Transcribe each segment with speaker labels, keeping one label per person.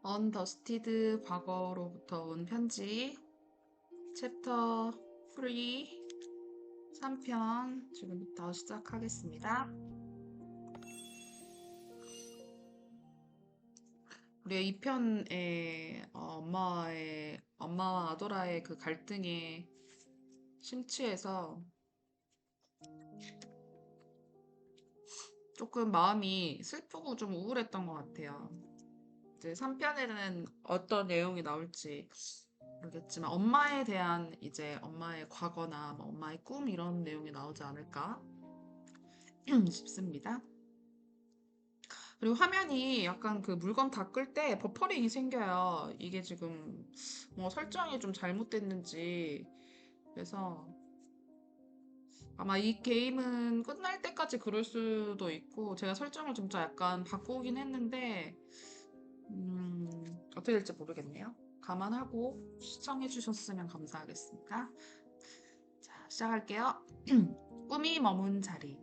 Speaker 1: 언더스티드 과거로부터 온 편지 챕터 3 3편 지금부터 시작하겠습니다. 우리가 2편에 엄마와 아도라의 그 갈등에 심취해서 조금 마음이 슬프고 좀 우울했던 것 같아요. 이제 3편에는 어떤 내용이 나올지 모르겠지만 엄마에 대한 이제 엄마의 과거나 뭐 엄마의 꿈 이런 내용이 나오지 않을까 싶습니다. 그리고 화면이 약간 그 물건 닦을 때 버퍼링이 생겨요. 이게 지금 뭐 설정이 좀 잘못됐는지 그래서 아마 이 게임은 끝날 때까지 그럴 수도 있고 제가 설정을 좀 약간 바꾸긴 했는데 어떻게 될지 모르겠네요. 감안하고 시청해 주셨으면 감사하겠습니다. 자, 시작할게요. 꿈이 머문 자리.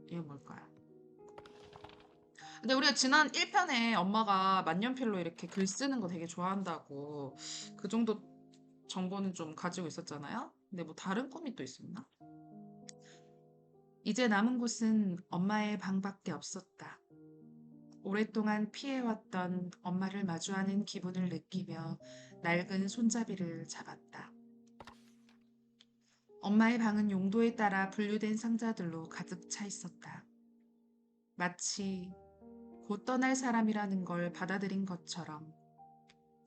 Speaker 1: 이게 뭘까요? 근데 우리가 지난 1편에 엄마가 만년필로 이렇게 글 쓰는 거 되게 좋아한다고 그 정도 정보는 좀 가지고 있었잖아요. 근데 뭐 다른 꿈이 또 있었나? 이제 남은 곳은 엄마의 방밖에 없었다. 오랫동안 피해왔던 엄마를 마주하는 기분을 느끼며 낡은 손잡이를 잡았다. 엄마의 방은 용도에 따라 분류된 상자들로 가득 차 있었다. 마치 곧 떠날 사람이라는 걸 받아들인 것처럼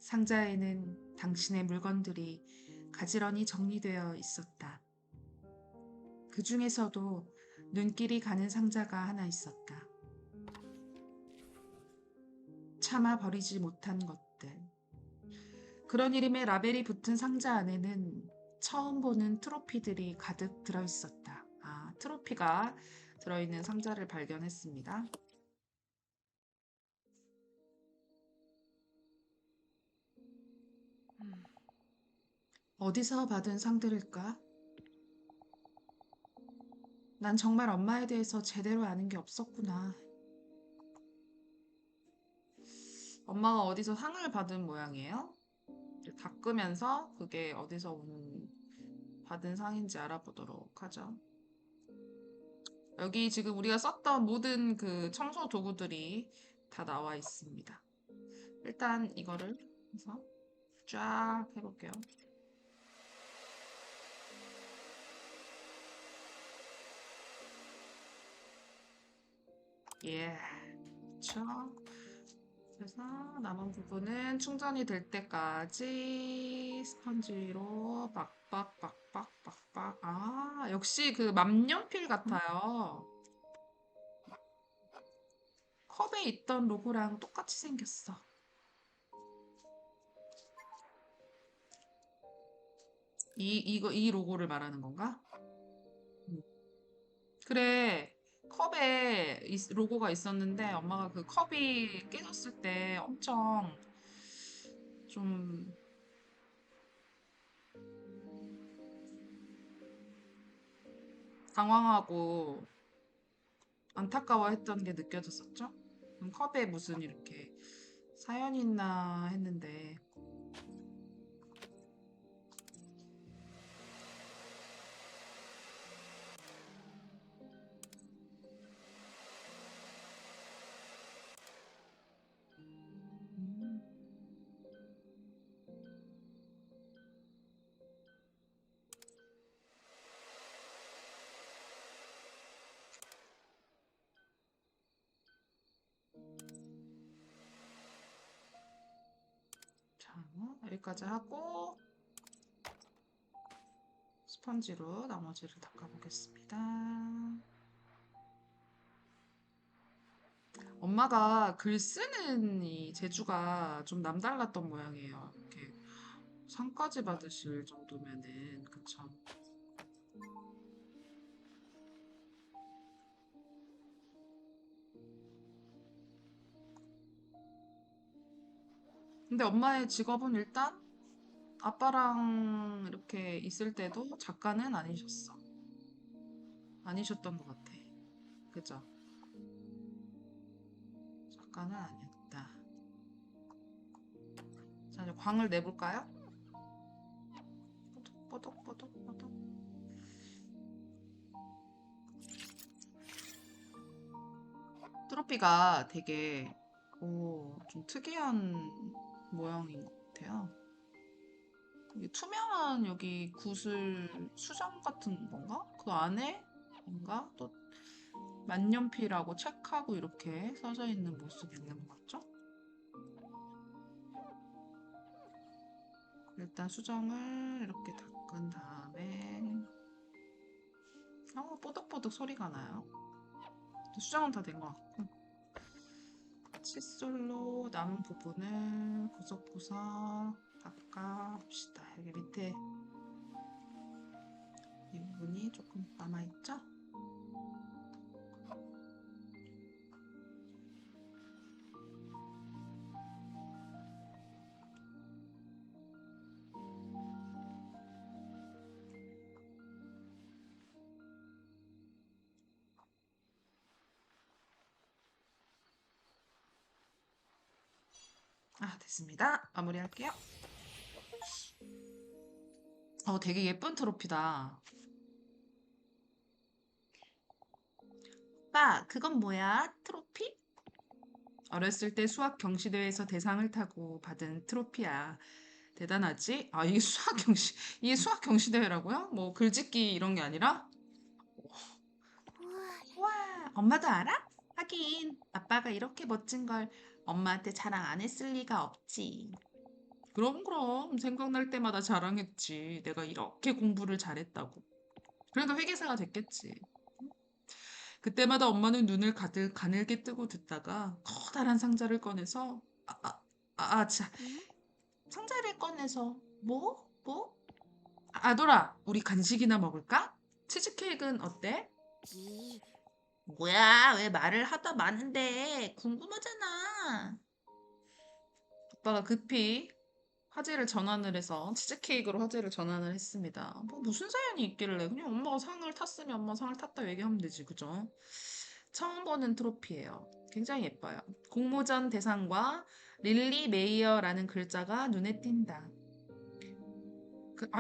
Speaker 1: 상자에는 당신의 물건들이 가지런히 정리되어 있었다. 그 중에서도 눈길이 가는 상자가 하나 있었다. 차마 버리지 못한 것들. 그런 이름의 라벨이 붙은 상자 안에는 처음 보는 트로피들이 가득 들어있었다. 아, 트로피가 들어있는 상자를 발견했습니다. 어디서 받은 상들일까? 난 정말 엄마에 대해서 제대로 아는 게 없었구나. 엄마가 어디서 상을 받은 모양이에요? 이제 닦으면서 그게 어디서 받은 상인지 알아보도록 하죠. 여기 지금 우리가 썼던 모든 그 청소 도구들이 다 나와 있습니다. 일단 이거를 해서 쫙 해볼게요. 예, 그쵸. 그래서 남은 부분은 충전이 될 때까지 스펀지로 빡빡빡빡빡빡. 아, 역시 그 만년필 같아요. 컵에 있던 로고랑 똑같이 생겼어. 이 로고를 말하는 건가? 음. 그래. 컵에 로고가 있었는데 엄마가 그 컵이 깨졌을 때 엄청 좀 당황하고 안타까워했던 게 느껴졌었죠? 컵에 무슨 이렇게 사연이 있나 했는데 음, 자, 여기까지 하고 스펀지로 나머지를 닦아보겠습니다. 엄마가 글 쓰는 이 재주가 좀 남달랐던 모양이에요. 이렇게 상까지 받으실 정도면은 그쵸. 근데 엄마의 직업은 일단 아빠랑 이렇게 있을 때도 작가는 아니셨어. 아니셨던 것 같아. 그죠? 작가는 아니었다. 광을 내볼까요? 뽀득뽀득뽀득뽀득. 트로피가 되게 좀 특이한 모양인 것 같아요. 이게 투명한 여기 구슬 수정 같은 건가? 그 안에 뭔가 또 만년필하고 책하고 이렇게 써져 있는 모습이 있는 것 같죠? 일단 수정을 이렇게 닦은 다음에 뽀득뽀득 소리가 나요. 수정은 다 된 것 같고 칫솔로 남은 부분을 구석구석 닦아봅시다. 여기 밑에 이 부분이 조금 남아있죠? 됐습니다. 마무리할게요. 되게 예쁜 트로피다. 오빠, 그건 뭐야? 트로피? 어렸을 때 수학 경시대회에서 대상을 타고 받은 트로피야. 대단하지? 이게 수학 경시대회라고요? 뭐 글짓기 이런 게 아니라? 와, 엄마도 알아? 하긴, 아빠가 이렇게 멋진 걸 엄마한테 자랑 안 했을 리가 없지. 그럼 생각날 때마다 자랑했지. 내가 이렇게 공부를 잘했다고. 그러니까 회계사가 됐겠지. 그때마다 엄마는 눈을 가늘게 뜨고 듣다가 커다란 상자를 꺼내서 자, 상자를 꺼내서 뭐? 뭐? 아돌아, 우리 간식이나 먹을까? 치즈케이크는 어때? 뭐야, 왜 말을 하다 마는데 궁금하잖아. 아빠가 급히 화제를 전환을 해서 치즈케이크로 화제를 전환을 했습니다. 뭐 무슨 사연이 있길래 그냥 엄마가 상을 탔으면 엄마 상을 탔다 얘기하면 되지, 그죠? 처음 보는 트로피예요. 굉장히 예뻐요. 공모전 대상과 릴리 메이어라는 글자가 눈에 띈다.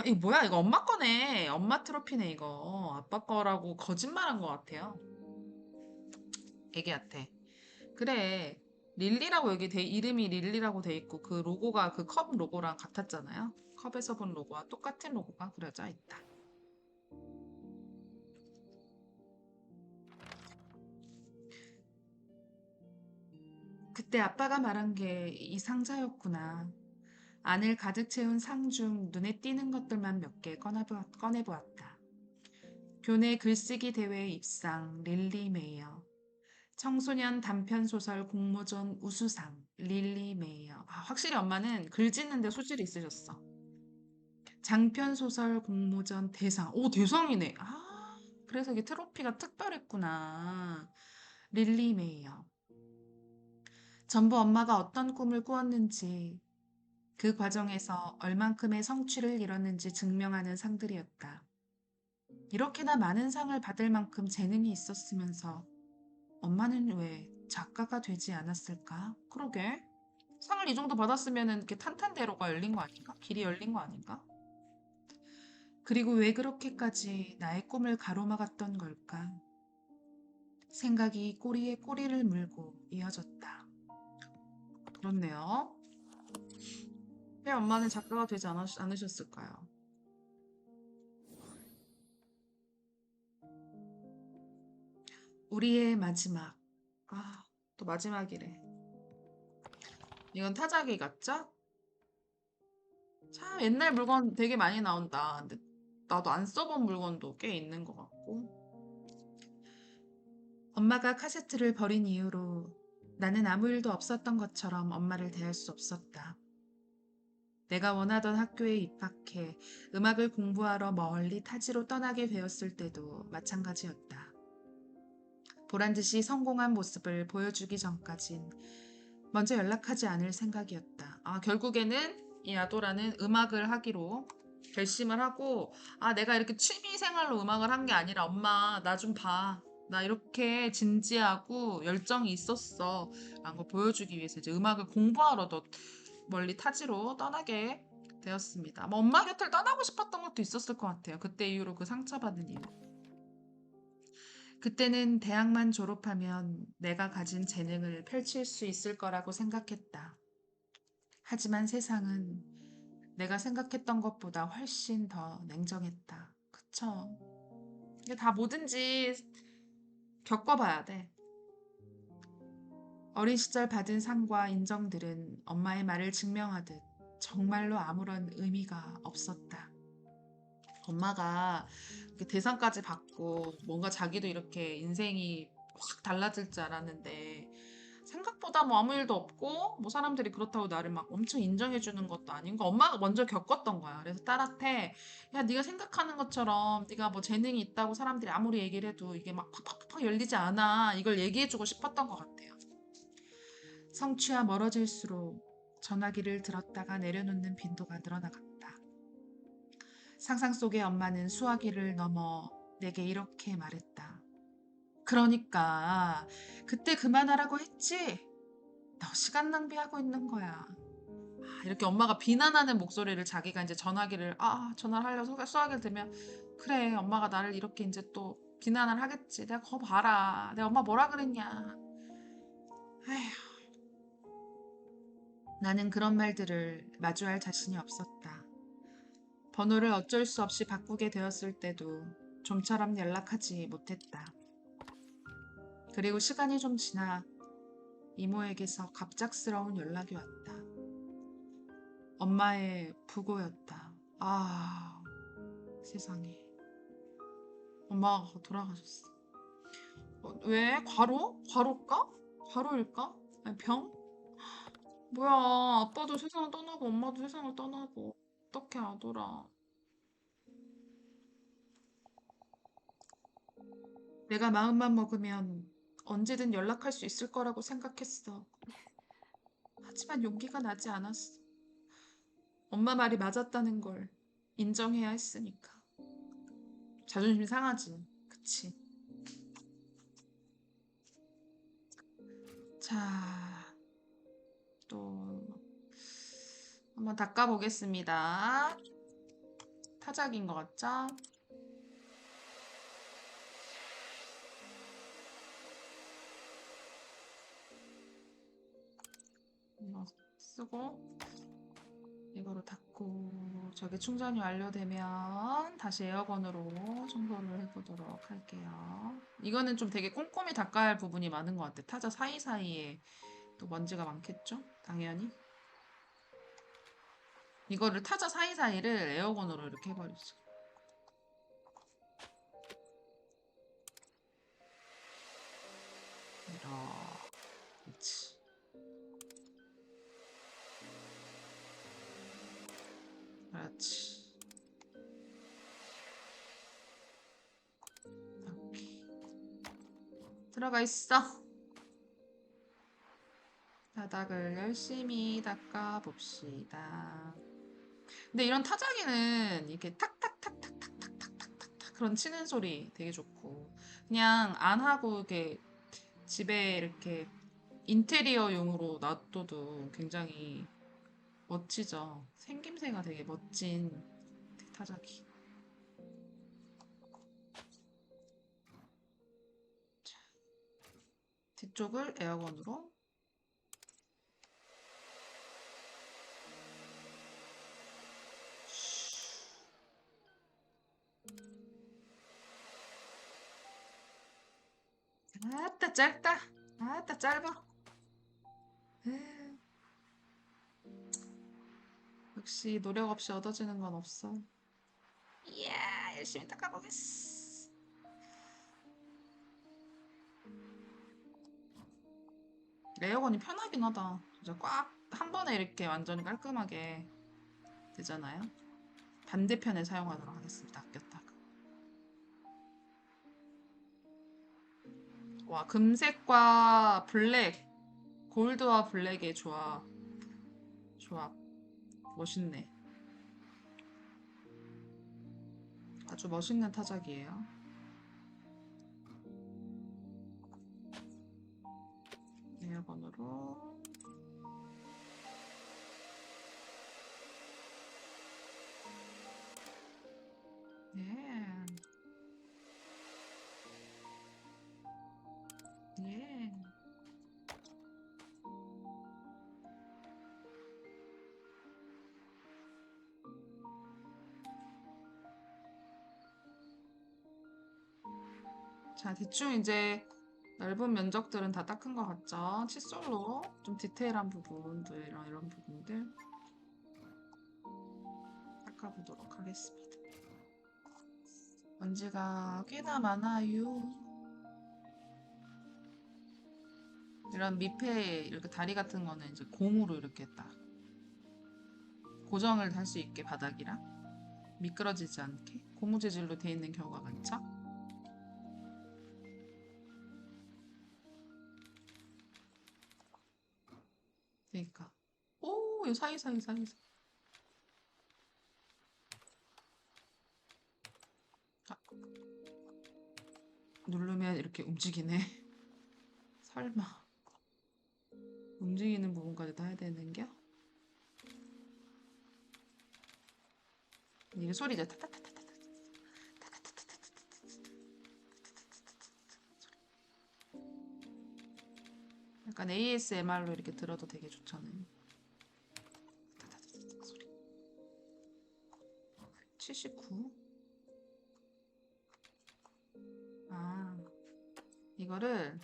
Speaker 1: 이거 뭐야? 이거 엄마 거네. 엄마 트로피네, 이거. 아빠 거라고 거짓말한 것 같아요. 애기한테. 그래. 릴리라고 이름이 릴리라고 돼 있고, 그 로고가 그 컵 로고랑 같았잖아요. 컵에서 본 로고와 똑같은 로고가 그려져 있다. 그때 아빠가 말한 게 이 상자였구나. 안을 가득 채운 상 중 눈에 띄는 것들만 몇 개 꺼내보았다. 교내 글쓰기 대회 입상 릴리 메이어. 청소년 단편소설 공모전 우수상 릴리 메이어. 확실히 엄마는 글 짓는데 소질이 있으셨어. 장편소설 공모전 대상. 오, 대상이네. 그래서 이게 트로피가 특별했구나. 릴리 메이어. 전부 엄마가 어떤 꿈을 꾸었는지, 그 과정에서 얼만큼의 성취를 이뤘는지 증명하는 상들이었다. 이렇게나 많은 상을 받을 만큼 재능이 있었으면서 엄마는 왜 작가가 되지 않았을까? 그러게. 상을 이 정도 받았으면 이렇게 탄탄대로가 열린 거 아닌가? 길이 열린 거 아닌가? 그리고 왜 그렇게까지 나의 꿈을 가로막았던 걸까? 생각이 꼬리에 꼬리를 물고 이어졌다. 그렇네요. 왜 엄마는 작가가 되지 않으셨을까요? 우리의 마지막. 또 마지막이래. 이건 타자기 같죠? 참 옛날 물건 되게 많이 나온다. 근데 나도 안 써본 물건도 꽤 있는 것 같고. 엄마가 카세트를 버린 이후로 나는 아무 일도 없었던 것처럼 엄마를 대할 수 없었다. 내가 원하던 학교에 입학해 음악을 공부하러 멀리 타지로 떠나게 되었을 때도 마찬가지였다. 보란 듯이 성공한 모습을 보여주기 전까진 먼저 연락하지 않을 생각이었다. 결국에는 이 아도라는 음악을 하기로 결심을 하고, 내가 이렇게 취미 생활로 음악을 한 게 아니라 엄마, 나 좀 봐. 나 이렇게 진지하고 열정이 있었어. 라는 걸 보여주기 위해서 이제 음악을 공부하러 도 멀리 타지로 떠나게 되었습니다. 뭐 엄마 곁을 떠나고 싶었던 것도 있었을 것 같아요. 그때 이후로 그 상처받은 이유. 그때는 대학만 졸업하면 내가 가진 재능을 펼칠 수 있을 거라고 생각했다. 하지만 세상은 내가 생각했던 것보다 훨씬 더 냉정했다. 그쵸? 이게 다 뭐든지 겪어봐야 돼. 어린 시절 받은 상과 인정들은 엄마의 말을 증명하듯 정말로 아무런 의미가 없었다. 엄마가 이렇게 대상까지 받고 뭔가 자기도 이렇게 인생이 확 달라질 줄 알았는데 생각보다 뭐 아무 일도 없고 뭐 사람들이 그렇다고 나를 막 엄청 인정해 주는 것도 아닌 거 엄마가 먼저 겪었던 거야. 그래서 딸한테 야 네가 생각하는 것처럼 네가 뭐 재능이 있다고 사람들이 아무리 얘기를 해도 이게 막 팍팍팍 열리지 않아. 이걸 얘기해 주고 싶었던 것 같아요. 성취와 멀어질수록 전화기를 들었다가 내려놓는 빈도가 늘어나갔다. 상상 속의 엄마는 수화기를 넘어 내게 이렇게 말했다. 그러니까 그때 그만하라고 했지? 너 시간 낭비하고 있는 거야. 이렇게 엄마가 비난하는 목소리를 자기가 이제 전화기를 전화를 하려고 수화기를 들면 그래 엄마가 나를 이렇게 이제 또 비난을 하겠지. 내가 거 봐라. 내가 엄마 뭐라 그랬냐. 에휴, 나는 그런 말들을 마주할 자신이 없었다. 번호를 어쩔 수 없이 바꾸게 되었을 때도 좀처럼 연락하지 못했다. 그리고 시간이 좀 지나 이모에게서 갑작스러운 연락이 왔다. 엄마의 부고였다. 세상에. 엄마가 돌아가셨어. 왜? 과로? 과로일까? 과로일까? 아니, 병? 뭐야, 아빠도 세상을 떠나고 엄마도 세상을 떠나고 어떻게 아돌아. 내가 마음만 먹으면 언제든 연락할 수 있을 거라고 생각했어. 하지만 용기가 나지 않았어. 엄마 말이 맞았다는 걸 인정해야 했으니까. 자존심 상하지. 그치. 자, 또 한번 닦아보겠습니다. 타작인 것 같죠? 이거 쓰고 이거로 닦고 저게 충전이 완료되면 다시 에어건으로 청소를 해보도록 할게요. 이거는 좀 되게 꼼꼼히 닦아야 할 부분이 많은 것 같아. 타자 사이사이에 또 먼지가 많겠죠? 당연히. 이거를 타자 사이사이를 에어건으로 이렇게 해버렸어. 그렇지. 그렇지. 이렇게. 들어가 있어. 바닥을 열심히 닦아봅시다. 근데 이런 타자기는 이렇게 탁탁탁탁탁탁탁탁탁탁 그런 치는 소리 되게 좋고 그냥 안 하고 이렇게 집에 이렇게 인테리어용으로 놔둬도 굉장히 멋지죠. 생김새가 되게 멋진 타자기. 자, 뒤쪽을 에어건으로 아따 짧다. 아따 짧아. 에휴, 역시 노력 없이 얻어지는 건 없어. 이야 열심히 닦아보겠어. 에어건이 편하긴 하다. 진짜 꽉 한 번에 이렇게 완전히 깔끔하게 되잖아요. 반대편에 사용하도록 하겠습니다. 아꼈다가. 와, 금색과 블랙, 골드와 블랙의 조합. 멋있네. 아주 멋있는 타작이에요. 에어건으로 자, 대충 이제 넓은 면적들은 다 닦은 것 같죠? 칫솔로 좀 디테일한 부분들, 이런 부분들 닦아보도록 하겠습니다. 먼지가 꽤나 많아요. 이런 밑에 이렇게 다리 같은 거는 이제 고무로 이렇게 딱 고정을 할 수 있게 바닥이랑 미끄러지지 않게 고무 재질로 되어 있는 경우가 많죠? 그러니까 오, 이 사이사이 아, 누르면 이렇게 움직이네. 설마 움직이는 부분까지 다 해야 되는겨? 이게 소리죠. 타타타타타. 약간 ASMR로 이렇게 들어도 되게 좋잖아요. 타타타타타 소리. 79. 아, 이거를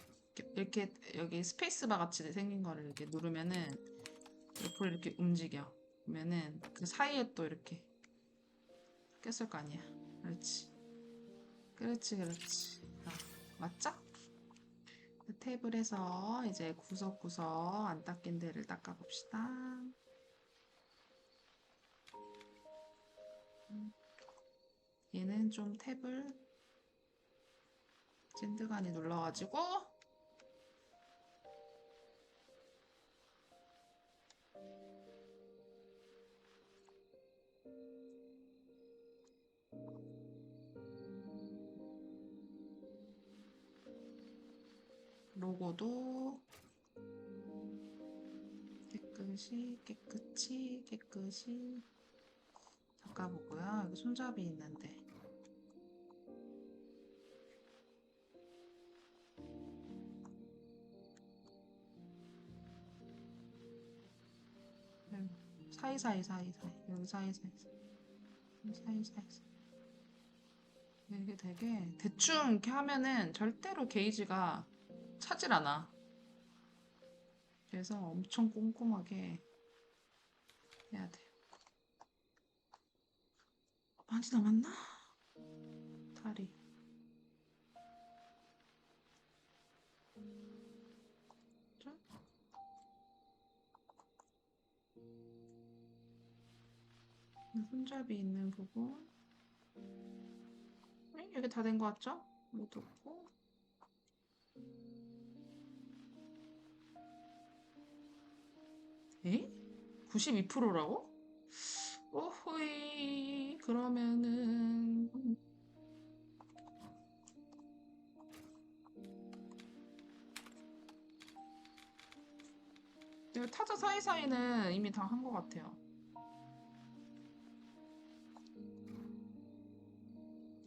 Speaker 1: 이렇게 여기 스페이스바 같이 생긴 거를 이렇게 누르면은 옆으로 이렇게 움직여. 그러면은 그 사이에 또 이렇게 꼈을 거 아니야. 그렇지. 그렇지. 맞죠? 그 테이블에서 이제 구석구석 안 닦인 데를 닦아봅시다. 얘는 좀 탭을 찐득하니 눌러가지고 로고도 깨끗이 닦아보고요. 여기 손잡이 있는데 사이사이 여기 사이사이 이게 되게 대충 이렇게 하면은 절대로 게이지가 차질 않아. 그래서 엄청 꼼꼼하게 해야 돼요. 많이 남았나? 다리. 좀? 손잡이 있는 부분. 여기 다 된 것 같죠? 여기 뒀고. 에? 92%라고? 오호이, 그러면은, 여기 타자 사이사이는 이미 다 한 것 같아요.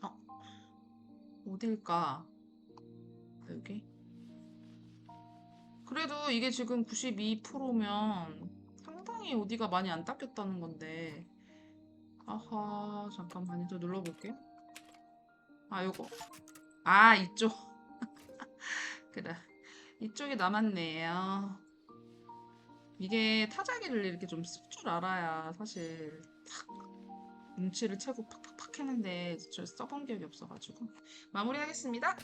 Speaker 1: 어, 어딜까? 여기? 그래도 이게 지금 92%면 상당히 어디가 많이 안 닦였다는 건데. 아하, 잠깐만, 더 눌러볼게요. 아, 요거. 아, 이쪽. 그래. 이쪽이 남았네요. 이게 타자기를 이렇게 좀 쓸 줄 알아야 사실 탁 눈치를 채고 팍팍팍 했는데 저 써본 기억이 없어가지고 마무리하겠습니다.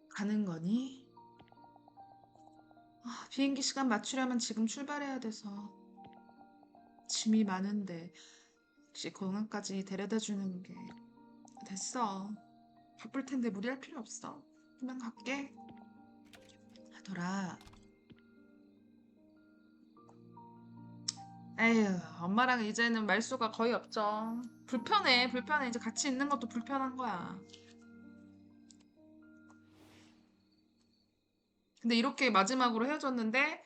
Speaker 1: 가는 거니? 아, 비행기 시간 맞추려면 지금 출발해야 돼서 짐이 많은데 혹시 공항까지 데려다 주는 게 됐어. 바쁠 텐데 무리할 필요 없어. 그만 갈게. 하더라. 에휴, 엄마랑 이제는 말수가 거의 없죠. 불편해. 이제 같이 있는 것도 불편한 거야. 근데 이렇게 마지막으로 헤어졌는데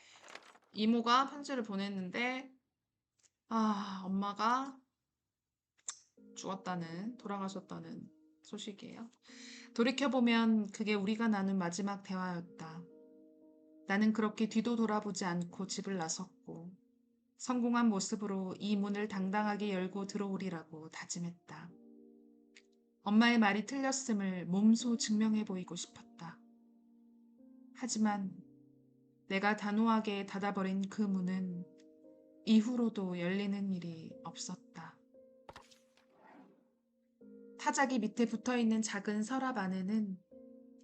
Speaker 1: 이모가 편지를 보냈는데 엄마가 돌아가셨다는 소식이에요. 돌이켜보면 그게 우리가 나눈 마지막 대화였다. 나는 그렇게 뒤도 돌아보지 않고 집을 나섰고 성공한 모습으로 이 문을 당당하게 열고 들어오리라고 다짐했다. 엄마의 말이 틀렸음을 몸소 증명해 보이고 싶었다. 하지만 내가 단호하게 닫아버린 그 문은 이후로도 열리는 일이 없었다. 타자기 밑에 붙어 있는 작은 서랍 안에는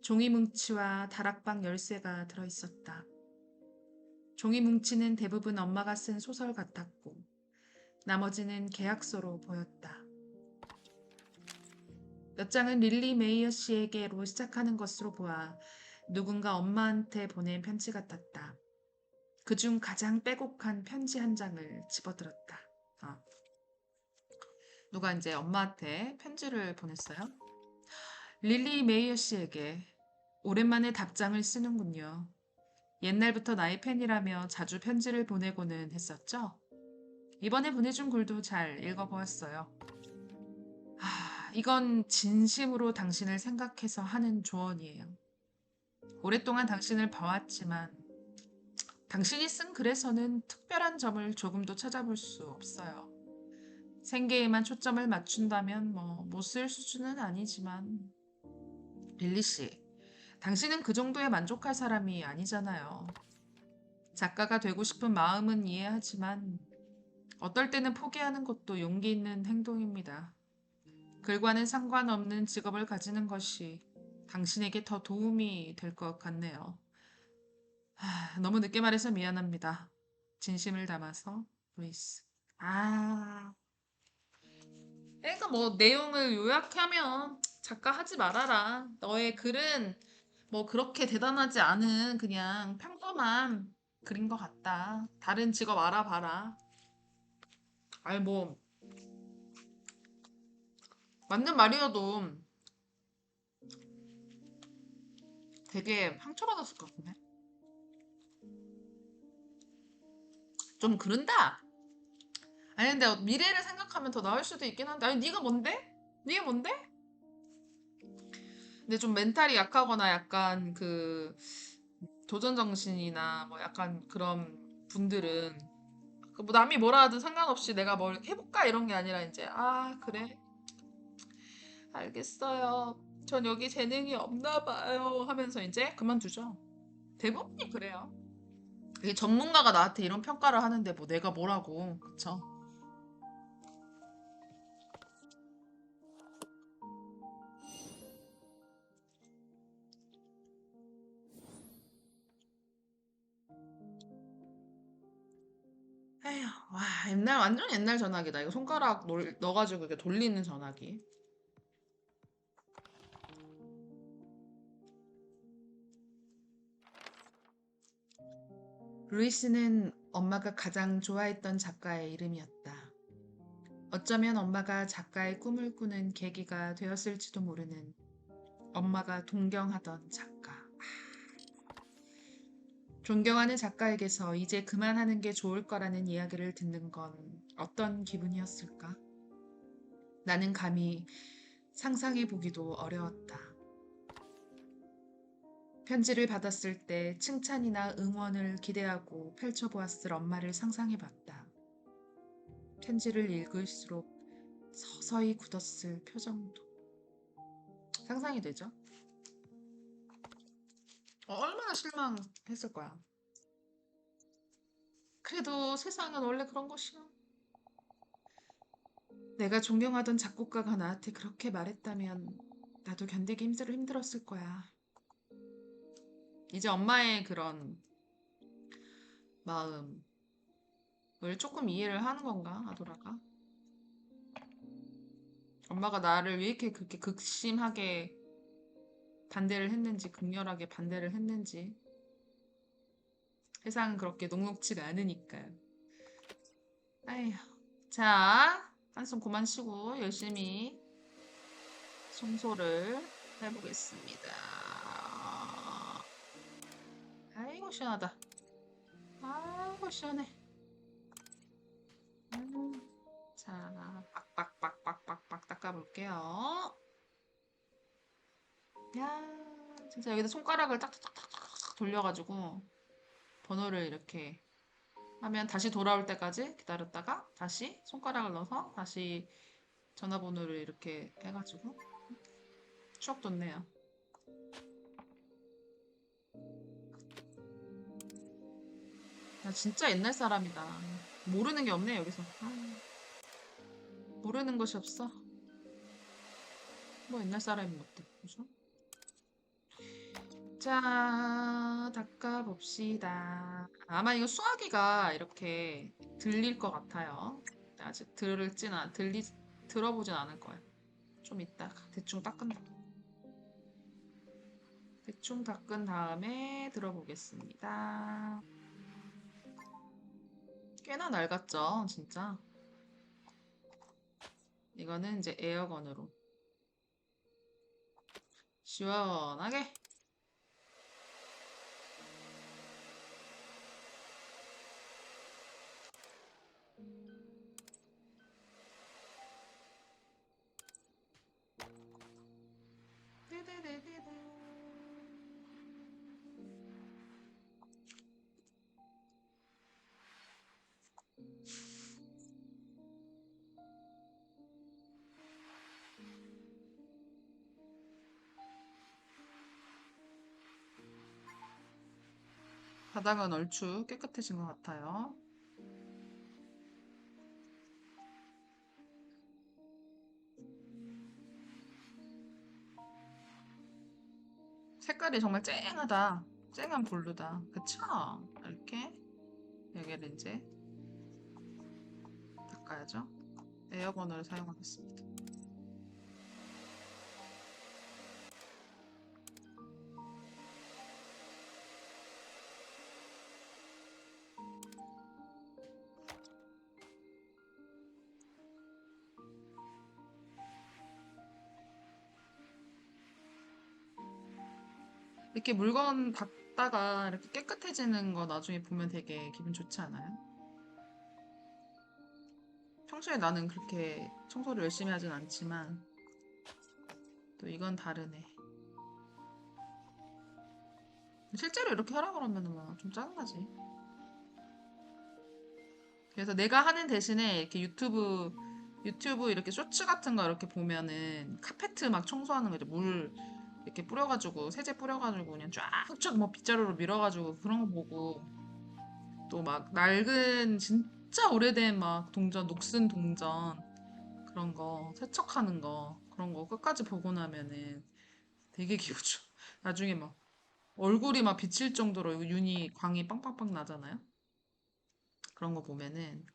Speaker 1: 종이 뭉치와 다락방 열쇠가 들어있었다. 종이 뭉치는 대부분 엄마가 쓴 소설 같았고, 나머지는 계약서로 보였다. 몇 장은 릴리 메이어 씨에게로 시작하는 것으로 보아 누군가 엄마한테 보낸 편지 같았다. 그중 가장 빼곡한 편지 한 장을 집어들었다. 아, 누가 이제 엄마한테 편지를 보냈어요? 릴리 메이어 씨에게 오랜만에 답장을 쓰는군요. 옛날부터 나의 팬이라며 자주 편지를 보내고는 했었죠? 이번에 보내준 글도 잘 읽어보았어요. 이건 진심으로 당신을 생각해서 하는 조언이에요. 오랫동안 당신을 봐왔지만 당신이 쓴 글에서는 특별한 점을 조금도 찾아볼 수 없어요. 생계에만 초점을 맞춘다면 못 쓸 수준은 아니지만 릴리 씨, 당신은 그 정도에 만족할 사람이 아니잖아요. 작가가 되고 싶은 마음은 이해하지만 어떨 때는 포기하는 것도 용기 있는 행동입니다. 글과는 상관없는 직업을 가지는 것이 당신에게 더 도움이 될 것 같네요. 너무 늦게 말해서 미안합니다. 진심을 담아서 루이스. 아, 그러니까 뭐 내용을 요약하면 작가 하지 말아라. 너의 글은 뭐 그렇게 대단하지 않은 그냥 평범한 글인 것 같다. 다른 직업 알아봐라. 아니 뭐 맞는 말이어도 되게 상처받았을 것 같은데. 좀 그런다. 아니 근데 미래를 생각하면 더 나을 수도 있긴 한데. 아니 네가 뭔데? 네가 뭔데? 근데 좀 멘탈이 약하거나 약간 그 도전 정신이나 뭐 약간 그런 분들은 그뭐 남이 뭐라 하든 상관없이 내가 뭘 해볼까 이런 게 아니라 이제 그래 알겠어요. 전 여기 재능이 없나 봐요 하면서 이제 그만두죠. 대부분이 그래요. 이게 전문가가 나한테 이런 평가를 하는데 뭐 내가 뭐라고 그쵸? 에휴 와 옛날 완전 옛날 전화기다. 이거 손가락 넣어가지고 이렇게 돌리는 전화기. 루이스는 엄마가 가장 좋아했던 작가의 이름이었다. 어쩌면 엄마가 작가의 꿈을 꾸는 계기가 되었을지도 모르는 엄마가 동경하던 작가. 존경하는 작가에게서 이제 그만하는 게 좋을 거라는 이야기를 듣는 건 어떤 기분이었을까? 나는 감히 상상해 보기도 어려웠다. 편지를 받았을 때 칭찬이나 응원을 기대하고 펼쳐보았을 엄마를 상상해 봤다. 편지를 읽을수록 서서히 굳었을 표정도 상상이 되죠? 얼마나 실망했을 거야. 그래도 세상은 원래 그런 것이야. 내가 존경하던 작곡가가 나한테 그렇게 말했다면 나도 견디기 힘들었을 거야. 이제 엄마의 그런 마음을 조금 이해를 하는 건가, 아도라가? 엄마가 나를 왜 이렇게 그렇게 극심하게 반대를 했는지, 극렬하게 반대를 했는지. 세상은 그렇게 녹록지가 않으니까요. 아휴. 자, 한숨 그만 쉬고 열심히 청소를 해보겠습니다. 아이고, 시원하다. 아이고, 시원해. 음, 자, 빡빡빡빡빡빡 닦아볼게요. 야, 진짜 여기다 손가락을 딱딱딱딱 돌려가지고 번호를 이렇게 하면 다시 돌아올 때까지 기다렸다가 다시 손가락을 넣어서 다시 전화번호를 이렇게 해가지고 추억 돋네요. 나 진짜 옛날 사람이다. 모르는 게 없네 여기서. 모르는 것이 없어. 뭐 옛날 사람이면 어때? 그죠? 자, 닦아봅시다. 아마 이거 수화기가 이렇게 들릴 것 같아요. 아직 들어보진 않을 거야. 좀 이따가 대충 닦은 다음에 들어보겠습니다. 꽤나 낡았죠, 진짜. 이거는 이제 에어건으로 시원하게. 데데데데데. 바닥은 얼추 깨끗해진 것 같아요. 색깔이 정말 쨍하다. 쨍한 블루다. 그쵸? 이렇게 여기를 이제 닦아야죠. 에어건을 사용하겠습니다. 이렇게 물건 닦다가 이렇게 깨끗해지는 거 나중에 보면 되게 기분 좋지 않아요? 평소에 나는 그렇게 청소를 열심히 하진 않지만 또 이건 다르네. 실제로 이렇게 하라 그러면 뭐좀 짜증나지. 그래서 내가 하는 대신에 이렇게 유튜브 이렇게 쇼츠 같은 거 이렇게 보면은 카페트 막 청소하는 거 이제 물 이렇게 뿌려가지고 세제 뿌려가지고 그냥 쫙쫙 뭐 빗자루로 밀어가지고 그런 거 보고 또 막 낡은 진짜 오래된 막 동전 녹슨 동전 그런 거 세척하는 거 그런 거 끝까지 보고 나면은 되게 기분 좋아. 나중에 막 얼굴이 막 비칠 정도로 윤이 광이 빵빵빵 나잖아요. 그런 거 보면은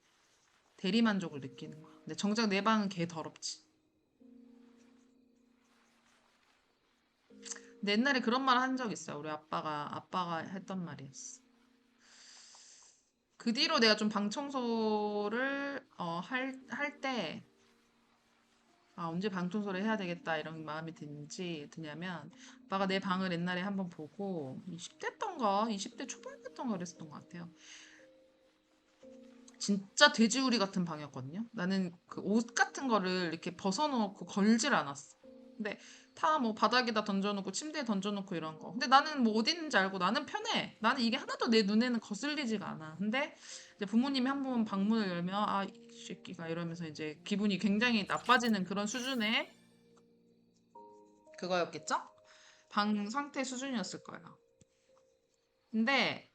Speaker 1: 대리만족을 느끼는 거야. 근데 정작 내 방은 개 더럽지. 근데 옛날에 그런 말 한 적 있어요. 우리 아빠가 했던 말이었어. 그 뒤로 내가 좀 방 청소를 할 때, 언제 방 청소를 해야 되겠다 이런 마음이 드냐면, 아빠가 내 방을 옛날에 한번 보고, 20대였던가, 20대 초반이었던가 그랬었던 것 같아요. 진짜 돼지우리 같은 방이었거든요. 나는 그 옷 같은 거를 이렇게 벗어놓고 걸질 않았어. 근데 다 뭐 바닥에다 던져놓고 침대에 던져놓고 이런 거. 근데 나는 뭐 어디 있는지 알고 나는 편해. 나는 이게 하나도 내 눈에는 거슬리지가 않아. 근데 이제 부모님이 한 번 방문을 열면 이 새끼가 이러면서 이제 기분이 굉장히 나빠지는 그런 수준의 그거였겠죠? 방 상태 수준이었을 거예요. 근데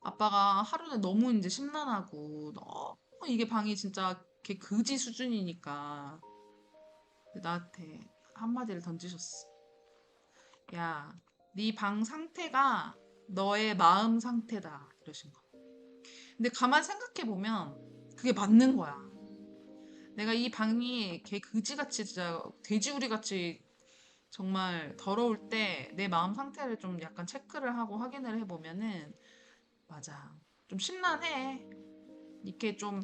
Speaker 1: 아빠가 하루는 너무 이제 심란하고 너무 이게 방이 진짜 걔 그지 수준이니까 나한테 한마디를 던지셨어. 야, 네 방 상태가 너의 마음 상태다. 이러신 거. 근데 가만 생각해 보면 그게 맞는 거야. 내가 이 방이 걔 그지같이 진짜 돼지우리 같이 정말 더러울 때 내 마음 상태를 좀 약간 체크를 하고 확인을 해보면은 맞아. 좀 심란해. 이렇게 좀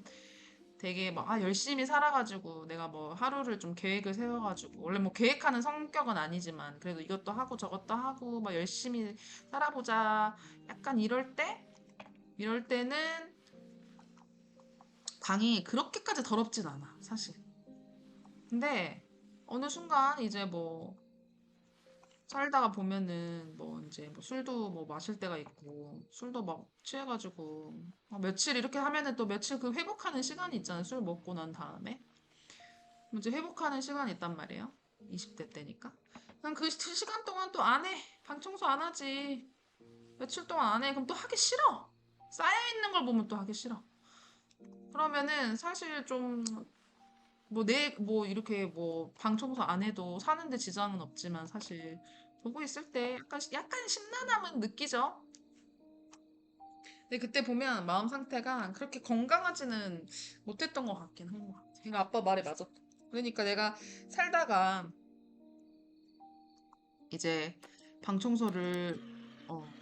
Speaker 1: 되게 막 열심히 살아가지고 내가 뭐 하루를 좀 계획을 세워가지고 원래 뭐 계획하는 성격은 아니지만 그래도 이것도 하고 저것도 하고 막 열심히 살아보자 약간 이럴 때는 방이 그렇게까지 더럽진 않아 사실. 근데 어느 순간 이제 뭐 살다가 보면은 뭐 이제 뭐 술도 뭐 마실 때가 있고 술도 막 취해가지고 며칠 이렇게 하면은 또 며칠 그 회복하는 시간이 있잖아요. 술 먹고 난 다음에 이제 회복하는 시간이 있단 말이에요. 20대 때니까. 그럼 그 시간 동안 또 안 해. 방 청소 안 하지. 며칠 동안 안 해. 그럼 또 하기 싫어. 쌓여있는 걸 보면 또 하기 싫어. 그러면은 사실 좀 뭐 뭐 이렇게 뭐 방 청소 안 해도 사는데 지장은 없지만 사실 보고 있을 때 약간 심란함은 느끼죠. 근데 그때 보면 마음 상태가 그렇게 건강하지는 못했던 것 같긴 한 것 같아. 그러니까 아빠 말이 맞았다. 그러니까 내가 살다가 이제 방 청소를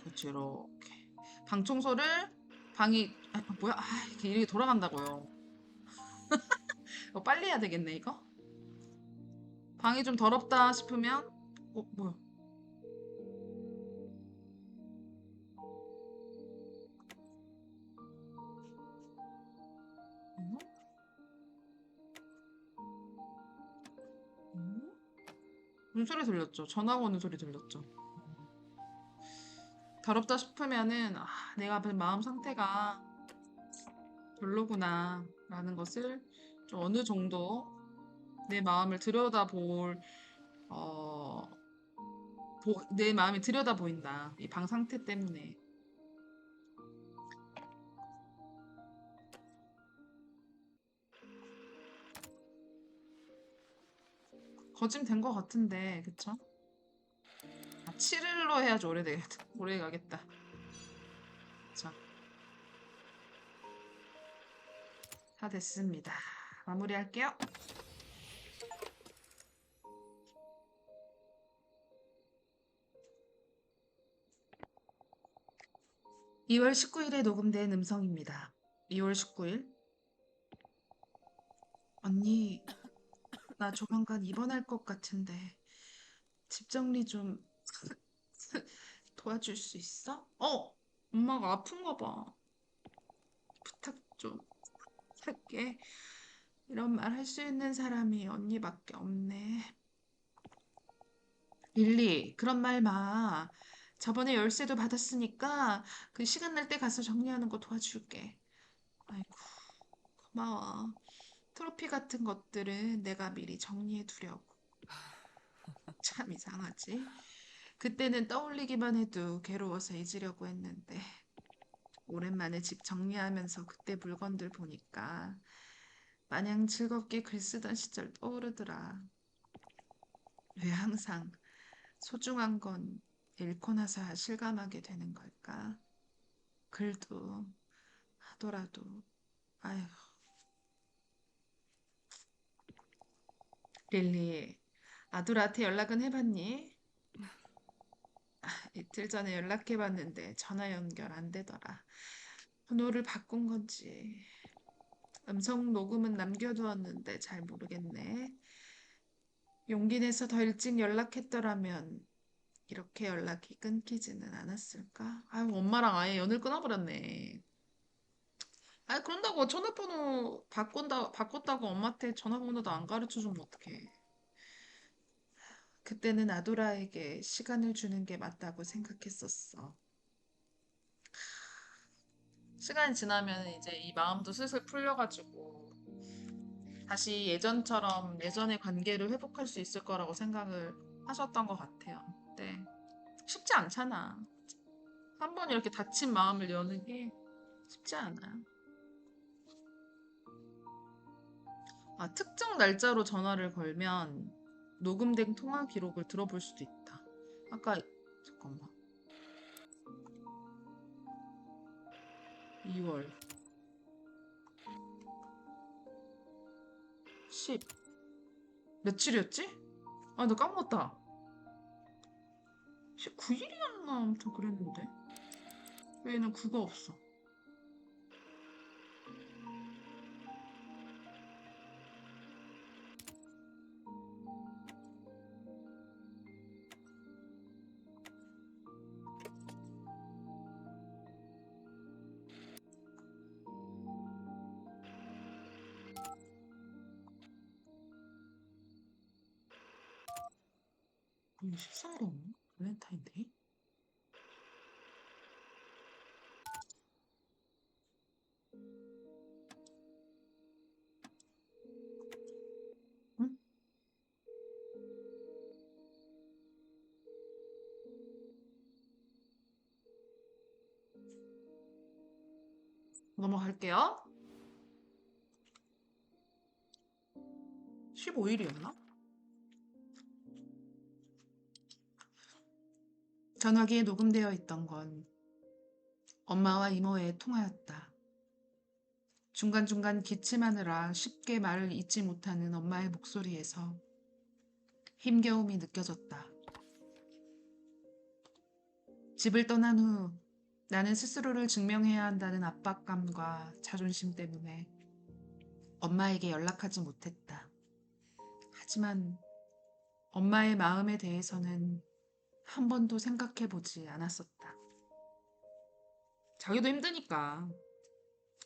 Speaker 1: 그렇지 이렇게 방 청소를 뭐야 이게 일이 돌아간다고요. 이거 빨리 해야 되겠네 이거. 방이 좀 더럽다 싶으면 뭐야? 어? 어? 무슨 소리 들렸죠? 전화 오는 소리 들렸죠? 더럽다 싶으면은 내가 마음 상태가 별로구나 라는 것을 좀 어느 정도 내 마음을 들여다볼 어, 내 마음이 들여다 보인다. 이 방 상태 때문에. 거진 된 것 같은데, 그쵸? 7일로 해야지 오래 되겠다. 오래 가겠다. 자, 다 됐습니다. 마무리할게요. 2월 19일에 녹음된 음성입니다. 2월 19일. 언니, 나 조만간 입원할 것 같은데 집 정리 좀 도와줄 수 있어? 엄마가 아픈가 봐. 부탁 좀 할게. 이런 말 할 수 있는 사람이 언니밖에 없네. 릴리, 그런 말 마. 저번에 열쇠도 받았으니까 그 시간 날 때 가서 정리하는 거 도와줄게. 아이고, 고마워. 트로피 같은 것들은 내가 미리 정리해 두려고. 참 이상하지? 그때는 떠올리기만 해도 괴로워서 잊으려고 했는데 오랜만에 집 정리하면서 그때 물건들 보니까 마냥 즐겁게 글 쓰던 시절 떠오르더라. 왜 항상 소중한 건 잃고 나서야 실감하게 되는 걸까? 글도 하더라도, 아휴, 릴리, 아들한테 연락은 해봤니? 이틀 전에 연락해봤는데 전화 연결 안 되더라. 번호를 바꾼 건지, 음성 녹음은 남겨두었는데 잘 모르겠네. 용기 내서 더 일찍 연락했더라면 이렇게 연락이 끊기지는 않았을까? 아유, 엄마랑 아예 연을 끊어버렸네. 아니, 그런다고 전화번호 바꿨다고 엄마한테 전화번호도 안 가르쳐 주면 어떡해. 그때는 아도라에게 시간을 주는 게 맞다고 생각했었어. 시간이 지나면 이제 이 마음도 슬슬 풀려가지고 다시 예전처럼 예전의 관계를 회복할 수 있을 거라고 생각을 하셨던 것 같아요. 네. 쉽지 않잖아. 한 번 이렇게 다친 마음을 여는 게 쉽지 않아요. 특정 날짜로 전화를 걸면 녹음된 통화 기록을 들어볼 수도 있다. 아까, 잠깐만. 2월 10. 며칠이었지? 나 까먹었다. 19일이었나? 아무튼 그랬는데. 왜는 그거 없어. 오늘 14일이었나? 발렌타인데이? 응? 넘어갈게요. 15일이었나? 전화기에 녹음되어 있던 건 엄마와 이모의 통화였다. 중간중간 기침하느라 쉽게 말을 잇지 못하는 엄마의 목소리에서 힘겨움이 느껴졌다. 집을 떠난 후 나는 스스로를 증명해야 한다는 압박감과 자존심 때문에 엄마에게 연락하지 못했다. 하지만 엄마의 마음에 대해서는 한 번도 생각해 보지 않았었다. 자기도 힘드니까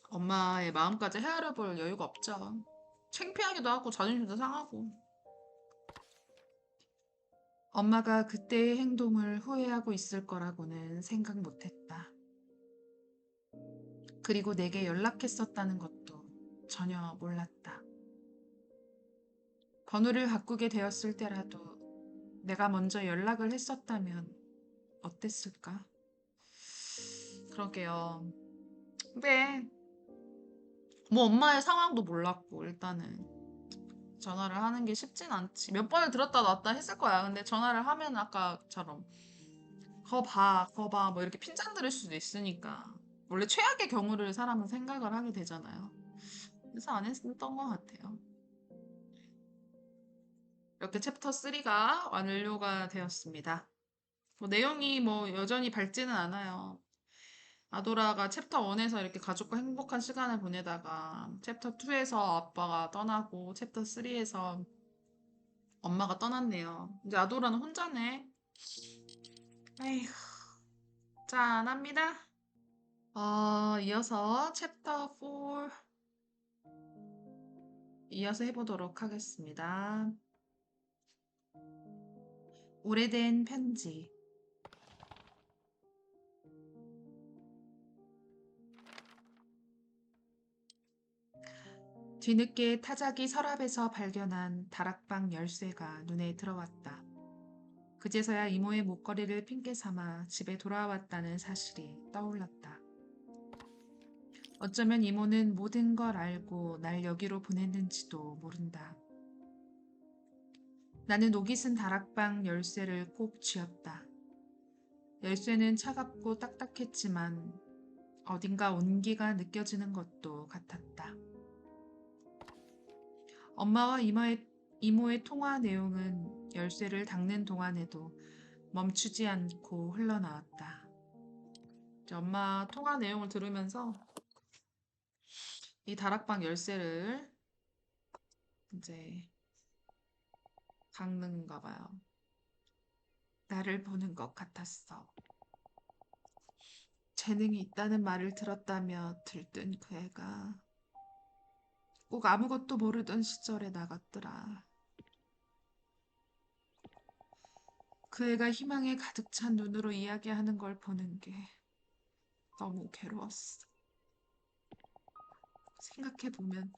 Speaker 1: 엄마의 마음까지 헤아려 볼 여유가 없죠. 창피하기도 하고 자존심도 상하고. 엄마가 그때의 행동을 후회하고 있을 거라고는 생각 못했다. 그리고 내게 연락했었다는 것도 전혀 몰랐다. 번호를 바꾸게 되었을 때라도 내가 먼저 연락을 했었다면 어땠을까? 그러게요. 근데 뭐 엄마의 상황도 몰랐고 일단은 전화를 하는 게 쉽진 않지. 몇 번을 들었다 놨다 했을 거야. 근데 전화를 하면 아까처럼 거 봐, 뭐 이렇게 핀잔 들을 수도 있으니까. 원래 최악의 경우를 사람은 생각을 하게 되잖아요. 그래서 안 했던 것 같아요. 이렇게 챕터 3가 완료가 되었습니다. 뭐 내용이 뭐 여전히 밝지는 않아요. 아도라가 챕터 1에서 이렇게 가족과 행복한 시간을 보내다가 챕터 2에서 아빠가 떠나고 챕터 3에서 엄마가 떠났네요. 이제 아도라는 혼자네. 에휴, 짠합니다. 이어서 챕터 4 이어서 해보도록 하겠습니다. 오래된 편지. 뒤늦게 타자기 서랍에서 발견한 다락방 열쇠가 눈에 들어왔다. 그제서야 이모의 목걸이를 핑계 삼아 집에 돌아왔다는 사실이 떠올랐다. 어쩌면 이모는 모든 걸 알고 날 여기로 보냈는지도 모른다. 나는 녹이 쓴 다락방 열쇠를 꼭 쥐었다. 열쇠는 차갑고 딱딱했지만 어딘가 온기가 느껴지는 것도 같았다. 엄마와 이모의 통화 내용은 열쇠를 닦는 동안에도 멈추지 않고 흘러나왔다. 이제 엄마 통화 내용을 들으면서 이 다락방 열쇠를 이제 닦는가 봐요. 나를 보는 것 같았어. 재능이 있다는 말을 들었다며 들뜬 그 애가 꼭 아무것도 모르던 시절에 나갔더라. 그 애가 희망에 가득 찬 눈으로 이야기하는 걸 보는 게 너무 괴로웠어. 생각해보면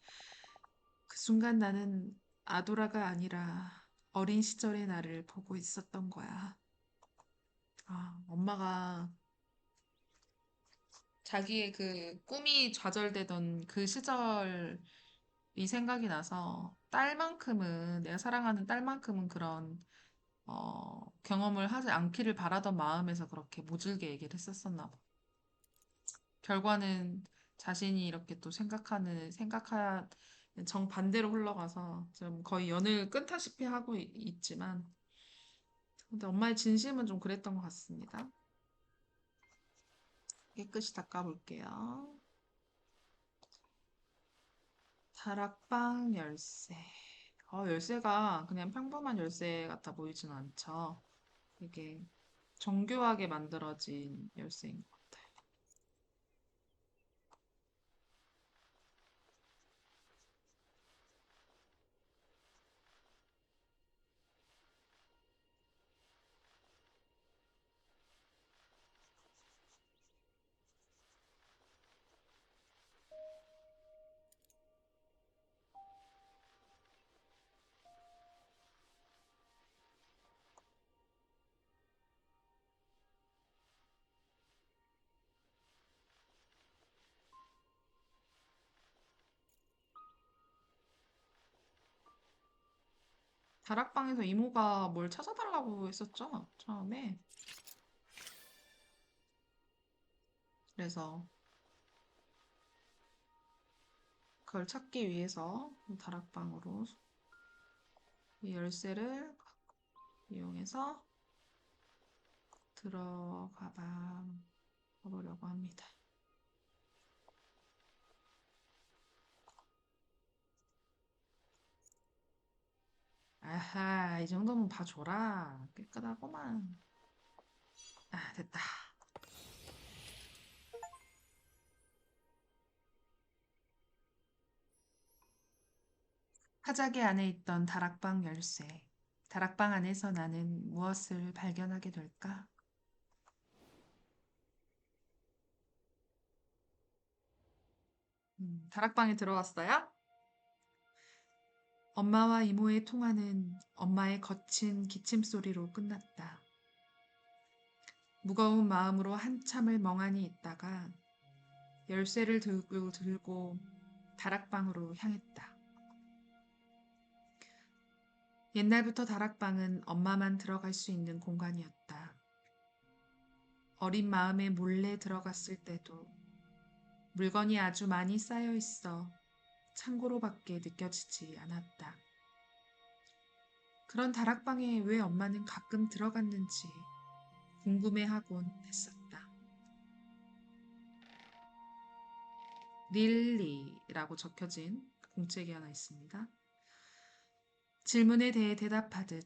Speaker 1: 그 순간 나는 아도라가 아니라 어린 시절의 나를 보고 있었던 거야. 엄마가 자기의 그 꿈이 좌절되던 그 시절이 생각이 나서 딸만큼은, 내가 사랑하는 딸만큼은 그런 경험을 하지 않기를 바라던 마음에서 그렇게 모질게 얘기를 했었었나 봐. 결과는 자신이 이렇게 또 생각한 정반대로 흘러가서 좀 거의 연을 끊다시피 하고 있지만, 근데 엄마의 진심은 좀 그랬던 것 같습니다. 깨끗이 닦아볼게요. 다락방 열쇠. 열쇠가 그냥 평범한 열쇠 같아 보이진 않죠. 이게 정교하게 만들어진 열쇠인 것 같아요. 다락방에서 이모가 뭘 찾아달라고 했었죠, 처음에. 그래서 그걸 찾기 위해서 다락방으로 이 열쇠를 이용해서 들어가 보려고 합니다. 아하, 이 정도면 봐줘라. 깨끗하구만. 아, 됐다. 화작의 안에 있던 다락방 열쇠. 다락방 안에서 나는 무엇을 발견하게 될까? 다락방에 들어왔어요? 엄마와 이모의 통화는 엄마의 거친 기침 소리로 끝났다. 무거운 마음으로 한참을 멍하니 있다가 열쇠를 들고 다락방으로 향했다. 옛날부터 다락방은 엄마만 들어갈 수 있는 공간이었다. 어린 마음에 몰래 들어갔을 때도 물건이 아주 많이 쌓여 있어 창고로밖에 느껴지지 않았다. 그런 다락방에 왜 엄마는 가끔 들어갔는지 궁금해하곤 했었다. 릴리라고 적혀진 공책이 하나 있습니다. 질문에 대해 대답하듯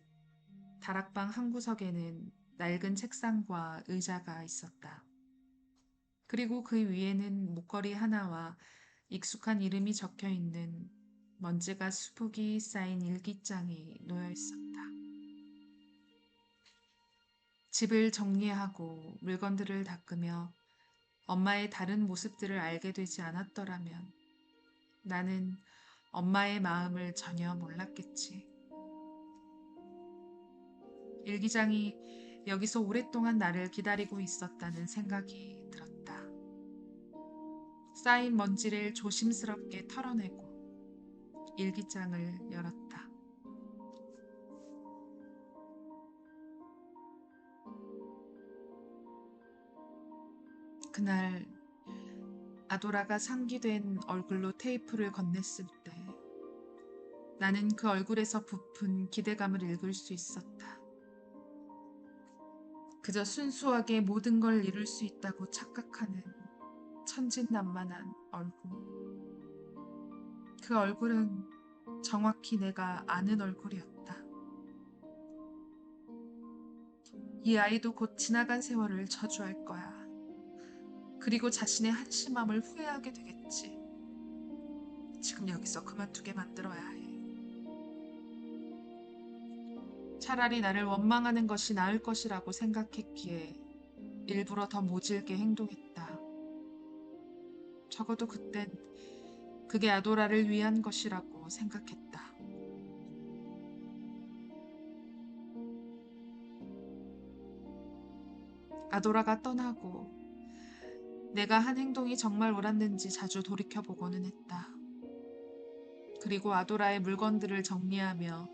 Speaker 1: 다락방 한 구석에는 낡은 책상과 의자가 있었다. 그리고 그 위에는 목걸이 하나와 익숙한 이름이 적혀 있는 먼지가 수북이 쌓인 일기장이 놓여 있었다. 집을 정리하고 물건들을 닦으며 엄마의 다른 모습들을 알게 되지 않았더라면 나는 엄마의 마음을 전혀 몰랐겠지. 일기장이 여기서 오랫동안 나를 기다리고 있었다는 생각이 들었다. 쌓인 먼지를 조심스럽게 털어내고 일기장을 열었다. 그날 아도라가 상기된 얼굴로 테이프를 건넸을 때 나는 그 얼굴에서 부푼 기대감을 읽을 수 있었다. 그저 순수하게 모든 걸 이룰 수 있다고 착각하는 천진난만한 얼굴. 그 얼굴은 정확히 내가 아는 얼굴이었다. 이 아이도 곧 지나간 세월을 저주할 거야. 그리고 자신의 한심함을 후회하게 되겠지. 지금 여기서 그만두게 만들어야 해. 차라리 나를 원망하는 것이 나을 것이라고 생각했기에 일부러 더 모질게 행동했다. 적어도 그땐 그게 아도라를 위한 것이라고 생각했다. 아도라가 떠나고 내가 한 행동이 정말 옳았는지 자주 돌이켜보고는 했다. 그리고 아도라의 물건들을 정리하며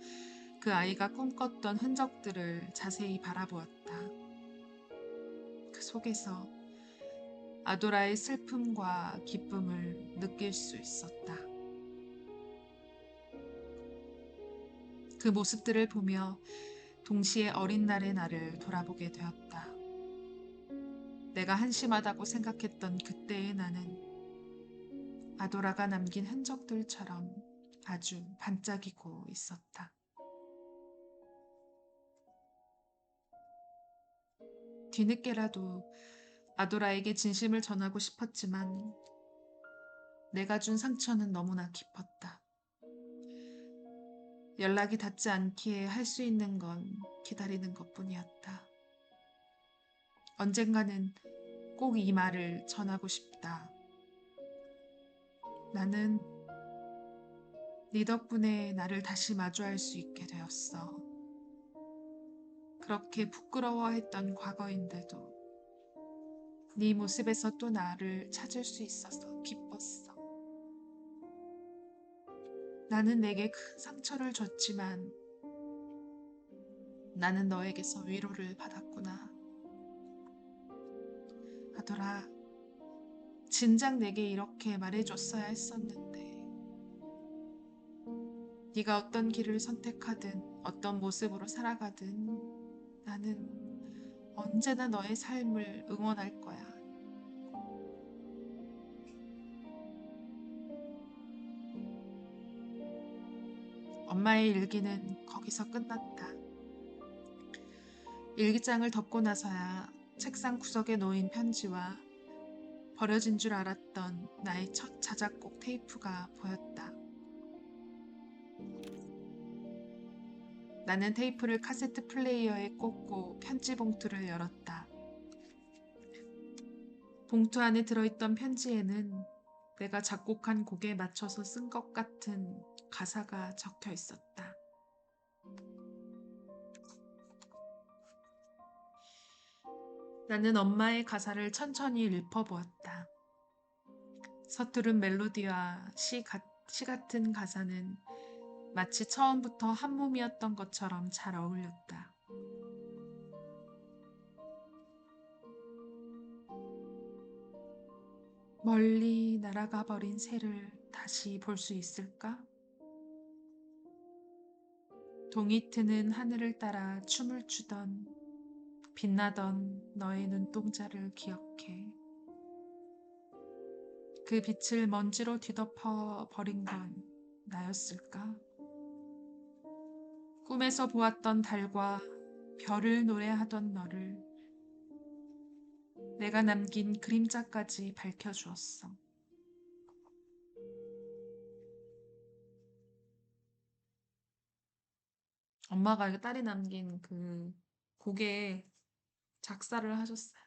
Speaker 1: 그 아이가 꿈꿨던 흔적들을 자세히 바라보았다. 그 속에서 아도라의 슬픔과 기쁨을 느낄 수 있었다. 그 모습들을 보며 동시에 어린 날의 나를 돌아보게 되었다. 내가 한심하다고 생각했던 그때의 나는 아도라가 남긴 흔적들처럼 아주 반짝이고 있었다. 뒤늦게라도 아도라에게 진심을 전하고 싶었지만 내가 준 상처는 너무나 깊었다. 연락이 닿지 않기에 할 수 있는 건 기다리는 것뿐이었다. 언젠가는 꼭 이 말을 전하고 싶다. 나는 네 덕분에 나를 다시 마주할 수 있게 되었어. 그렇게 부끄러워했던 과거인데도 네 모습에서 또 나를 찾을 수 있어서 기뻤어. 나는 내게 큰 상처를 줬지만 나는 너에게서 위로를 받았구나. 아돌아, 진작 내게 이렇게 말해줬어야 했었는데. 네가 어떤 길을 선택하든 어떤 모습으로 살아가든 나는 언제나 너의 삶을 응원할 거야. 엄마의 일기는 거기서 끝났다. 일기장을 덮고 나서야 책상 구석에 놓인 편지와 버려진 줄 알았던 나의 첫 자작곡 테이프가 보였다. 나는 테이프를 카세트 플레이어에 꽂고 편지 봉투를 열었다. 봉투 안에 들어있던 편지에는 내가 작곡한 곡에 맞춰서 쓴 것 같은 가사가 적혀 있었다. 나는 엄마의 가사를 천천히 읽어보았다. 서투른 멜로디와 시 같은 가사는 마치 처음부터 한 몸이었던 것처럼 잘 어울렸다. 멀리 날아가 버린 새를 다시 볼 수 있을까? 동이 트는 하늘을 따라 춤을 추던 빛나던 너의 눈동자를 기억해. 그 빛을 먼지로 뒤덮어 버린 건 나였을까? 꿈에서 보았던 달과 별을 노래하던 너를 내가 남긴 그림자까지 밝혀주었어. 엄마가 딸이 남긴 그 곡에 작사를 하셨어요.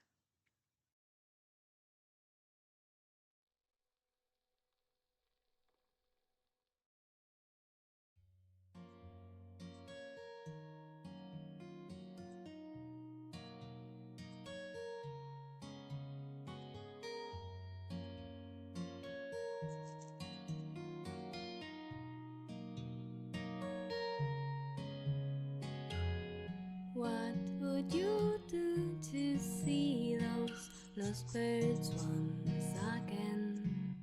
Speaker 2: What would you do to see those lost birds once again?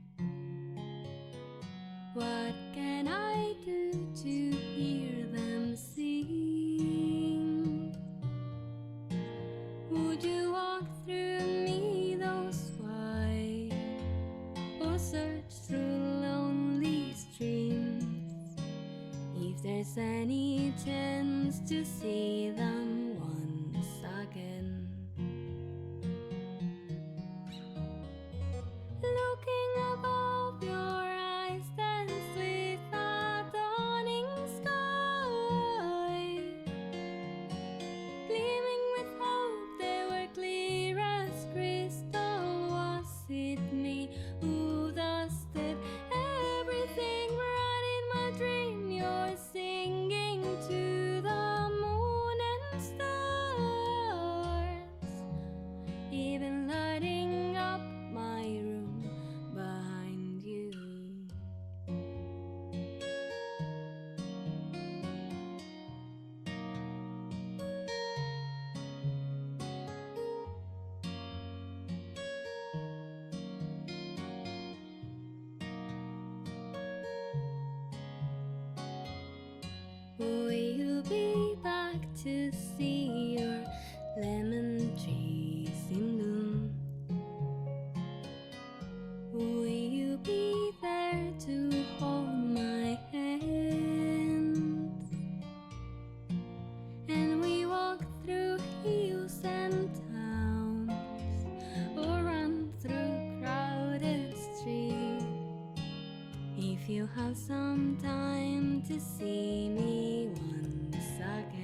Speaker 2: What can I do to hear them sing? Would you walk through meadows wide or search through lonely streams? If there's any chance to see them once again. Looking above, your eyes dance with a dawning sky. Gleaming with hope, they were clear as crystal. Was it me who dusted everything right in my dream? You're singing to the moon and stars, even lighting up my room behind you. Will you be back to see your lemon trees in bloom? Will you be there to hold my hand? And we walk through hills and towns, or run through crowded streets. If you have some time to see me once again.